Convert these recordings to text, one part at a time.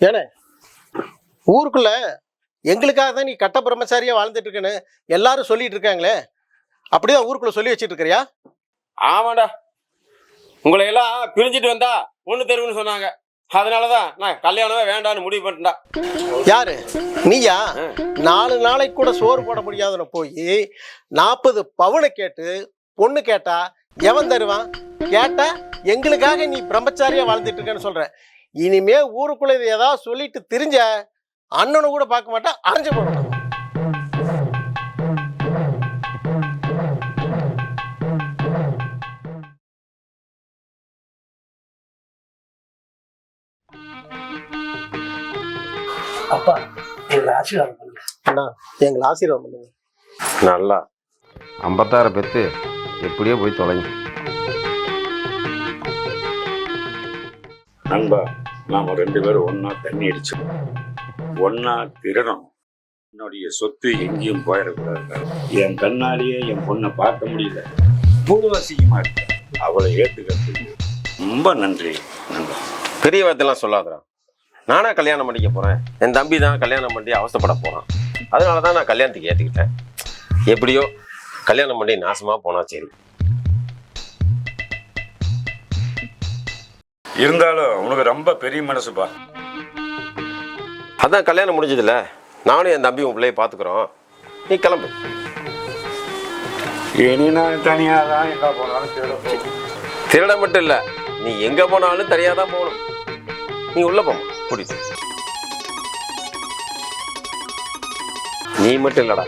ஏன்னா ஊருக்குள்ள எங்களுக்காக தான் நீ கட்ட பிரம்மச்சாரியா வாழ்ந்துட்டு இருக்கேன்னு எல்லாரும் சொல்லிட்டு இருக்காங்களே, அப்படிதான் ஊருக்குள்ள சொல்லி வச்சிட்டு இருக்கிறியா? ஆமாடா, உங்களை எல்லாம் பிரிஞ்சுட்டு வந்தா ஒண்ணு தெருவுன்னு சொன்னாங்க. அதனாலதான் நான் கல்யாணமே வேண்டான்னு முடிவு பண்ணிட்டா. யாரு நீயா? 4 நாளைக்கு கூட சோறு போட முடியாதுன்னு போய் 40 பவுனை கேட்டு பொண்ணு கேட்டா எவன் தருவான்? கேட்டா எங்களுக்காக நீ பிரம்மச்சாரியா வாழ்ந்துட்டு இருக்கேன்னு சொல்ற. இனிமே ஊருக்குள்ள இது ஏதாவது சொல்லிட்டு திரிஞ்ச அண்ணனை கூட பார்க்க மாட்டா, அரைஞ்சு போடணும். அப்பா எங்களை ஆசீர்வாதம் பண்ணுங்க. அண்ணா எங்களை ஆசீர்வாதம் பண்ணுங்க. நல்லா 56 பெத்து எப்படியோ போய் தொலைங்க. நண்பா, நாம 2 பேரும் ஒன்னா தண்ணி அடிச்சோம், ஒன்னா திருடணும். என்னுடைய சொத்து எங்கேயும் போயிடக்கூடாது. என் கண்ணாலேயே என் பொண்ணை பார்க்க முடியல, பூர்வசியமா இருக்கு. அவளை ஏற்றுக்கிறதுக்கு ரொம்ப நன்றி நண்பா. பெரிய வார்த்தைலாம் சொல்லாதடா. நானா கல்யாணம் பண்ணிக்க போறேன், என் தம்பி தான் கல்யாணம் பண்ணி அவசப்பட போறான். அதனாலதான் நான் கல்யாணத்துக்கு ஏத்துக்கிட்டேன். எப்படியோ கல்யாணம் பண்ணி நாசமா போனா சரி. இருந்தாலும் உனக்கு ரொம்ப பெரிய மனசுப்பா. அதான் கல்யாணம் முடிஞ்சதுல, நானும் என் தம்பி உன் பிள்ளைய பாத்துக்கிறோம். நீ கிளம்பு. இனி நான் தனியா தான் எங்க போனாலும் திருட மட்டும் இல்ல, நீ எங்க போனாலும் தனியாதான் போகணும். நீ உள்ள போமா கூட்டிட்டு. நீ மட்டும் இல்லடா,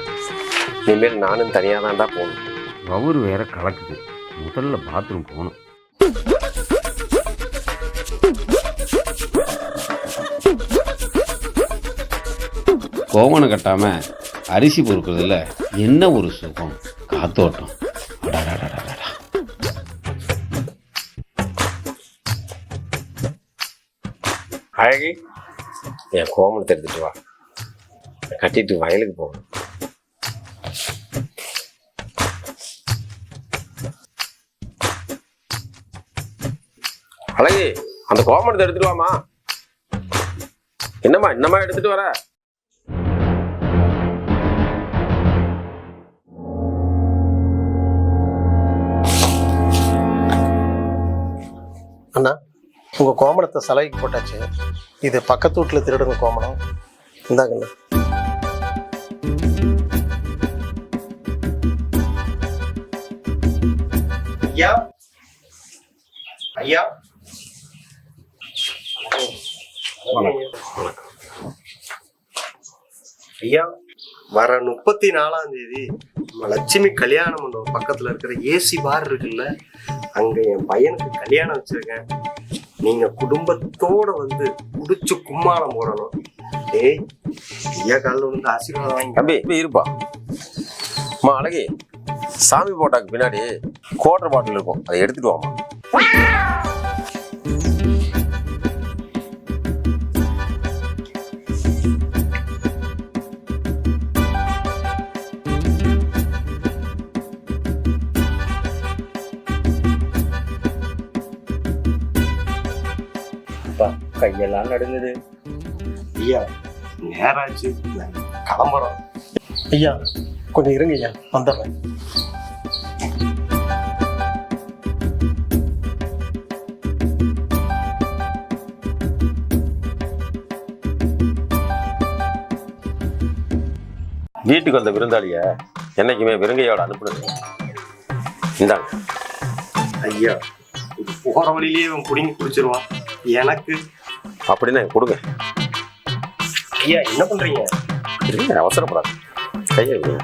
இனிமேல் நானும் தனியா தான்டா போகணும். வவுறு வேற கலக்குது, முதல்ல பாத்ரூம் போகணும். கோவணம் கட்டாம அரிசி பொறுக்கிறதுல என்ன ஒரு சுகம், காத்தோட்டம். அழகி, என் கோமணத்தை எடுத்துட்டு வா, கட்டிட்டு வயலுக்கு போகணும். அழகி, அந்த கோமணத்தை எடுத்துட்டு வாமா. என்னம்மா எடுத்துட்டு வர? அண்ணா, உங்க கோமணத்தை சலவைக்கு போட்டாச்சு. இது பக்கத்து வீட்டுல திருடுங்க கோமணம். இந்தாங்கண்ணா. ஐயா ஐயா, ஐயா, வர 34ஆம் தேதி லட்சுமி கல்யாண மண்டபம் பக்கத்துல இருக்கிற ஏசி பார் இருக்குல்ல, அங்க என் பையனுக்கு கல்யாணம் வச்சிருக்கேன். நீங்க குடும்பத்தோட வந்து குடிச்சு கும்மாளம் போடணும். ஏய், ஐயா காலில் வந்து ஆசீர்வாதம் வாங்கி. தம்பி இருப்பா. அம்மா அழகி, சாமி போட்டாக்கு பின்னாடி குவார்டர் பாட்டில் இருக்கும், அதை எடுத்துட்டு வாமா. கையெல்லாம் நடுங்குது. ஐயா நேராச்சு, கிளம்புறோம். ஐயா கொஞ்சம் இருங்க ஐயா, வந்துடுறேன். வீட்டுக்கு வந்த விருந்தாளிய என்னைக்குமே விருங்கையோட அனுப்புனது. இந்தாங்க. ஐயா, இது போற வழியிலேயே இவன் குடிங்கி குடிச்சிருவான். எனக்கு அப்படின்னா கொடுங்க. ஐயா என்ன பண்றீங்க? அவசரப்படாது, கையை விடுங்க.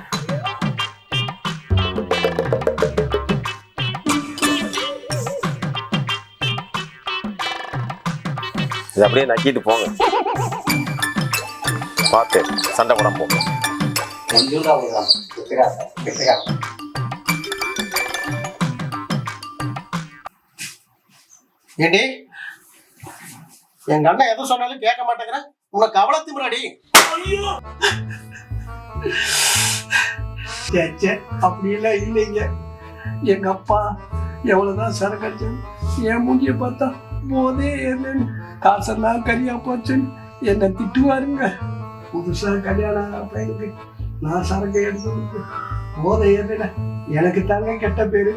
இது அப்படியே நக்கிட்டு போங்க, பார்த்து சண்டை படம் போங்க. ஏண்டி, எங்க அண்ணன் எது சொன்னாலும் கேட்க மாட்டேங்கிற, உனக்கு கவலத்து முன்னாடி. அப்படியெல்லாம் இல்லைங்க. எங்க அப்பா எவ்வளவுதான் சரக்கடிச்சு என் மூஞ்சிய பார்த்தா போதே ஏறலன்னு, காசெல்லாம் கரியா போச்சுன்னு என்னை திட்டுவாருங்க. புதுசா கல்யாணம் ஆன பையனுக்கு நான் சரக்கு எடுத்து போதை ஏறின எனக்கு தாங்க கெட்ட பேரு.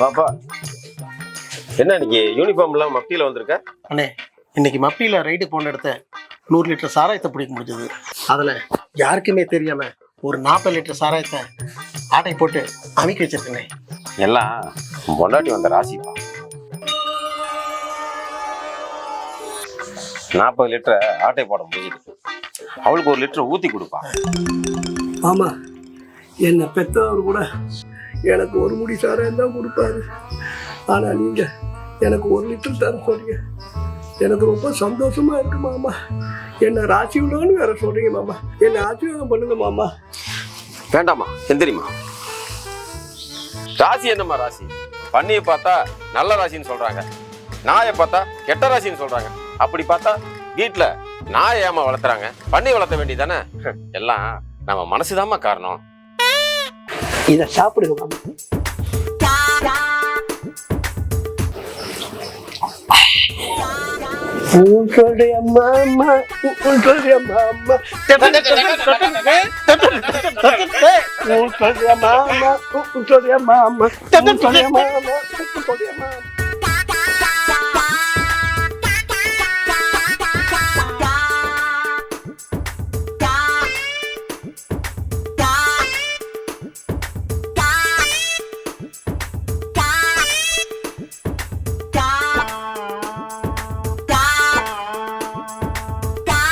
பாப்பா என்ன இன்னைக்கு யூனிஃபார்ம் எல்லாம் மப்டியில வந்திருக்க? அண்ணே, இன்னைக்கு மப்பியில் ரைடு போன இடத்த 100 லிட்டர் சாராயத்தை பிடிக்க முடிஞ்சது. அதில் யாருக்குமே தெரியாம ஒரு 40 லிட்டர் சாராயத்தை ஆட்டை போட்டு அமைக்க வச்சிருக்கேன். எல்லாம் பொண்டாட்டி வந்த ராசிப்பா. 40 லிட்டரை ஆட்டை போட முடியுது. அவளுக்கு 1 லிட்டர் ஊத்தி கொடுப்பா. ஆமா, என்னை பெற்றவர் கூட எனக்கு ஒரு முடி சாராயம் தான் கொடுப்பாரு. ஆனா நீங்க எனக்கு 1 லிட்டர் தர சொல்றீங்க. எனக்கு ரொம்ப சந்தோஷமா இருக்கு மாமா. என்ன ராசி உள்ளவன்னு வேற சொல்றீங்க மாமா. என்ன ஆசீர்வாதம் பண்ணுங்க மாமா. வேண்டாமா, எந்திரிமா. ராசி என்னம்மா ராசி? பண்ணியை பார்த்தா நல்ல ராசின்னு சொல்றாங்க, நாயை பார்த்தா கெட்ட ராசின்னு சொல்றாங்க. அப்படி பார்த்தா வீட்டுல நாயை ஏமா வளர்த்துறாங்க, பண்ணி வளர்த்த வேண்டியதானே? எல்லாம் நம்ம மனசுதாம்மா காரணம். இதை சாப்பிடுங்க மாமா. உங்களுடைய மாமா, உங்களுடைய மாமா, உங்களுடைய மாமா, உங்களுடைய மாமா, உங்களுடைய மாமா, உங்களுடைய மாமா.